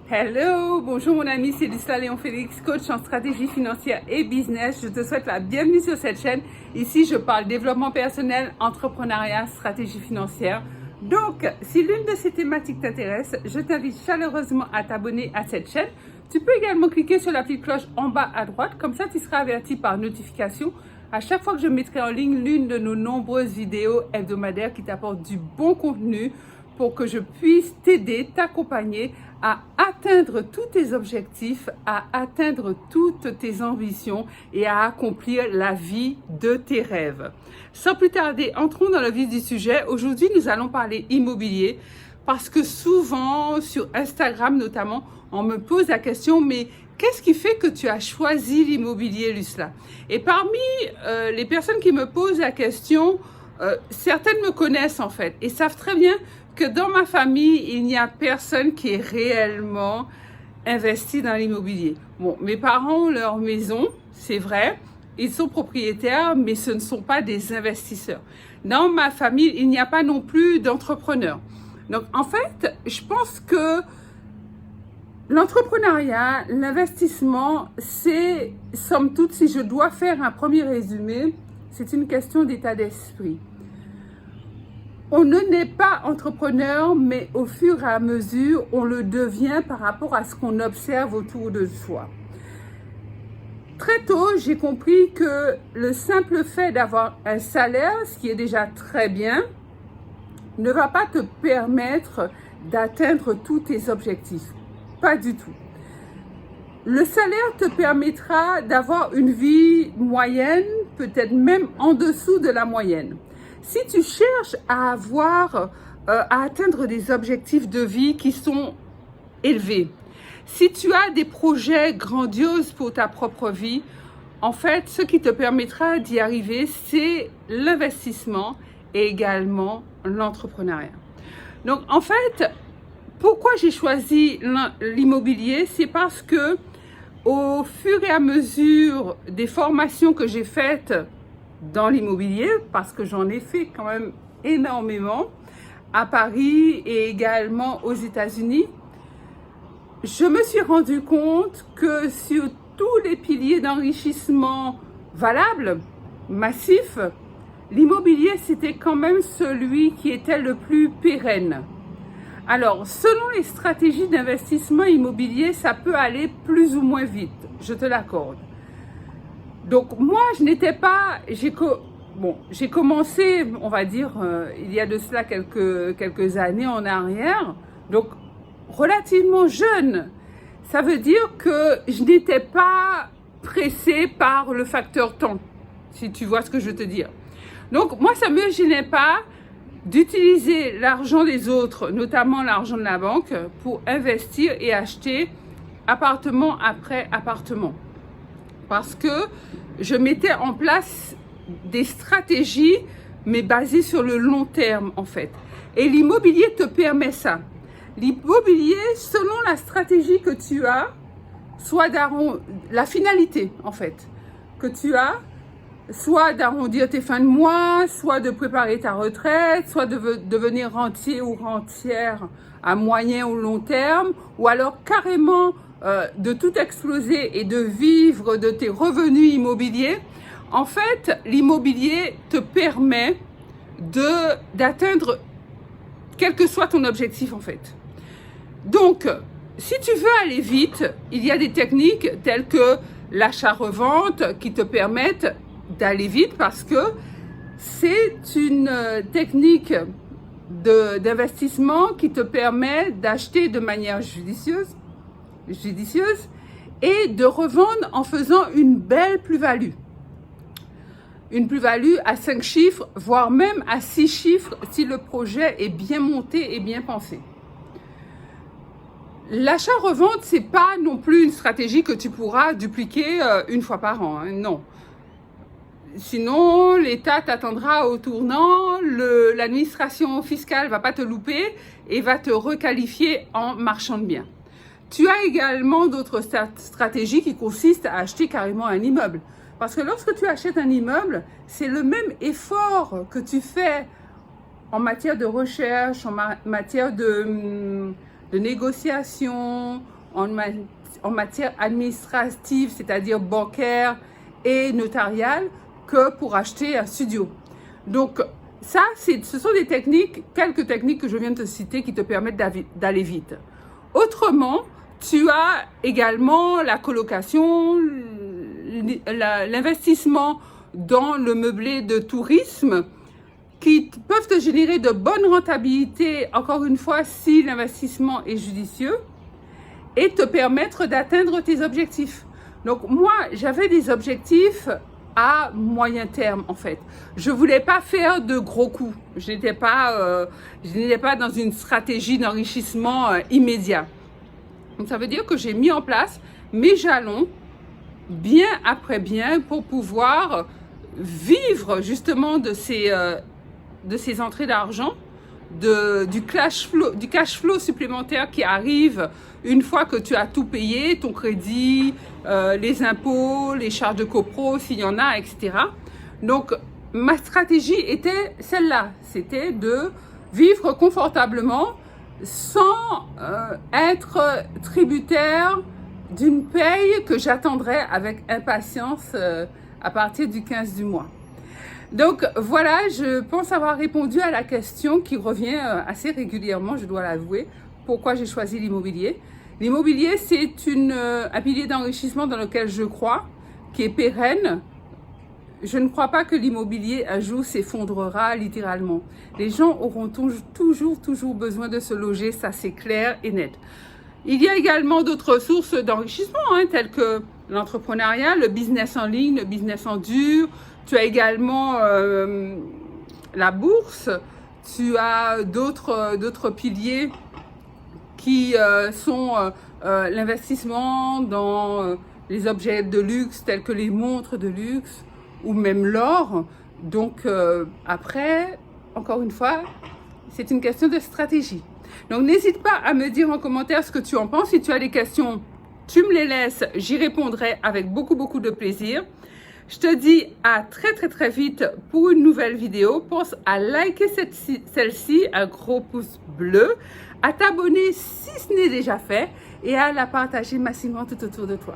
Hello, bonjour mon ami, c'est Lucia Léon Félix, coach en stratégie financière et business. Je te souhaite la bienvenue sur cette chaîne. Ici, je parle développement personnel, entrepreneuriat, stratégie financière. Donc, si l'une de ces thématiques t'intéresse, je t'invite chaleureusement à t'abonner à cette chaîne. Tu peux également cliquer sur la petite cloche en bas à droite, comme ça tu seras averti par notification à chaque fois que je mettrai en ligne l'une de nos nombreuses vidéos hebdomadaires qui t'apportent du bon contenu pour que je puisse t'aider, t'accompagner à atteindre tous tes objectifs, à atteindre toutes tes ambitions et à accomplir la vie de tes rêves. Sans plus tarder, entrons dans le vif du sujet. Aujourd'hui, nous allons parler immobilier parce que souvent, sur Instagram notamment, on me pose la question, mais qu'est-ce qui fait que tu as choisi l'immobilier, Lucla? Et parmi les personnes qui me posent la question, certaines me connaissent en fait et savent très bien que dans ma famille, il n'y a personne qui est réellement investi dans l'immobilier. Bon, mes parents ont leur maison, c'est vrai, ils sont propriétaires, mais ce ne sont pas des investisseurs. Dans ma famille, il n'y a pas non plus d'entrepreneurs. Donc, en fait, je pense que l'entrepreneuriat, l'investissement, c'est, somme toute, si je dois faire un premier résumé, c'est une question d'état d'esprit. On ne naît pas entrepreneur, mais au fur et à mesure, on le devient par rapport à ce qu'on observe autour de soi. Très tôt, j'ai compris que le simple fait d'avoir un salaire, ce qui est déjà très bien, ne va pas te permettre d'atteindre tous tes objectifs. Pas du tout. Le salaire te permettra d'avoir une vie moyenne, peut-être même en dessous de la moyenne. Si tu cherches à atteindre des objectifs de vie qui sont élevés, si tu as des projets grandioses pour ta propre vie, en fait, ce qui te permettra d'y arriver, c'est l'investissement et également l'entrepreneuriat. Donc, en fait, pourquoi j'ai choisi l'immobilier? C'est parce que au fur et à mesure des formations que j'ai faites dans l'immobilier, parce que j'en ai fait quand même énormément à Paris et également aux États-Unis, je me suis rendu compte que sur tous les piliers d'enrichissement valables, massifs, l'immobilier c'était quand même celui qui était le plus pérenne. Alors, selon les stratégies d'investissement immobilier, ça peut aller plus ou moins vite, je te l'accorde. Donc, moi, je n'étais pas... J'ai commencé, on va dire, il y a de cela quelques années en arrière, donc relativement jeune. Ça veut dire que je n'étais pas pressée par le facteur temps, si tu vois ce que je veux te dire. Donc, moi, ça ne me gênait pas d'utiliser l'argent des autres, notamment l'argent de la banque, pour investir et acheter appartement après appartement. Parce que je mettais en place des stratégies, mais basées sur le long terme, en fait. Et l'immobilier te permet ça. L'immobilier, selon la stratégie que tu as, soit la finalité, en fait, que tu as, soit d'arrondir tes fins de mois, soit de préparer ta retraite, soit de devenir rentier ou rentière à moyen ou long terme, ou alors carrément de tout exploser et de vivre de tes revenus immobiliers. En fait, l'immobilier te permet d'atteindre quel que soit ton objectif en fait. Donc, si tu veux aller vite, il y a des techniques telles que l'achat-revente qui te permettent d'aller vite parce que c'est une technique d'investissement qui te permet d'acheter de manière judicieuse et de revendre en faisant une belle plus-value. Une plus-value à 5 chiffres, voire même à 6 chiffres si le projet est bien monté et bien pensé. L'achat-revente, c'est pas non plus une stratégie que tu pourras dupliquer une fois par an, hein, non. Sinon, l'État t'attendra au tournant, l'administration fiscale va pas te louper et va te requalifier en marchand de biens. Tu as également d'autres stratégies qui consistent à acheter carrément un immeuble. Parce que lorsque tu achètes un immeuble, c'est le même effort que tu fais en matière de recherche, en matière de négociation, en matière administrative, c'est-à-dire bancaire et notariale, que pour acheter un studio. Donc, ça, ce sont des techniques, quelques techniques que je viens de te citer qui te permettent d'aller vite. Autrement, tu as également la colocation, l'investissement dans le meublé de tourisme qui peuvent te générer de bonnes rentabilités, encore une fois, si l'investissement est judicieux, et te permettre d'atteindre tes objectifs. Donc moi, j'avais des objectifs à moyen terme en fait. Je voulais pas faire de gros coups. Je n'étais pas dans une stratégie d'enrichissement immédiat. Donc ça veut dire que j'ai mis en place mes jalons bien après bien pour pouvoir vivre justement de ces entrées d'argent, du cash flow supplémentaire qui arrive une fois que tu as tout payé, ton crédit, les impôts, les charges de copro s'il y en a, etc. Donc ma stratégie était celle-là, c'était de vivre confortablement sans être tributaire d'une paye que j'attendrai avec impatience à partir du 15 du mois. Donc voilà, je pense avoir répondu à la question qui revient assez régulièrement, je dois l'avouer, pourquoi j'ai choisi l'immobilier. L'immobilier, c'est un pilier d'enrichissement dans lequel je crois, qui est pérenne. Je ne crois pas que l'immobilier un jour s'effondrera littéralement. Les gens auront toujours besoin de se loger, ça c'est clair et net. Il y a également d'autres sources d'enrichissement, telles que l'entrepreneuriat, le business en ligne, le business en dur. Tu as également la bourse, tu as d'autres piliers qui sont l'investissement dans les objets de luxe tels que les montres de luxe ou même l'or. Donc après, encore une fois, c'est une question de stratégie. Donc n'hésite pas à me dire en commentaire ce que tu en penses. Si tu as des questions, tu me les laisses, j'y répondrai avec beaucoup de plaisir. Je te dis à très vite pour une nouvelle vidéo. Pense à liker celle-ci, un gros pouce bleu, à t'abonner si ce n'est déjà fait et à la partager massivement tout autour de toi.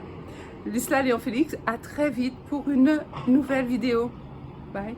Lucila Léon Félix, à très vite pour une nouvelle vidéo. Bye.